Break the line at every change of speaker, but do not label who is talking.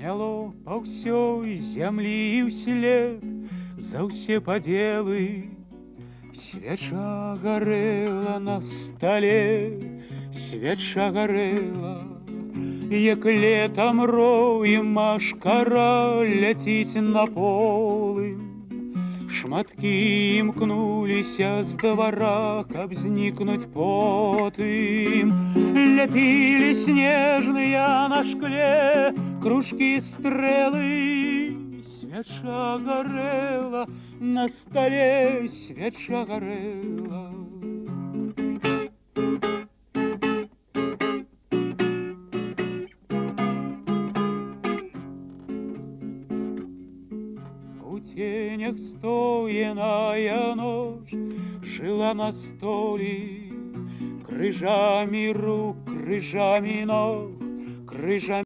Мяло па ўсёй зямлі ўслед за ўсе падзелы. Свяча гарэла на стале, свяча гарэла, як летам рой машкара ляціць на полым. Шматкі імкнуліся з двара, каб знікнуць потым. Ляпілі снежныя на шкле кружкі, стрэлы. Свяча гарэла на стале, свяча гарэла. У тенях стояная ночь жила на столе, крыжами рук, крыжами ног, крыжами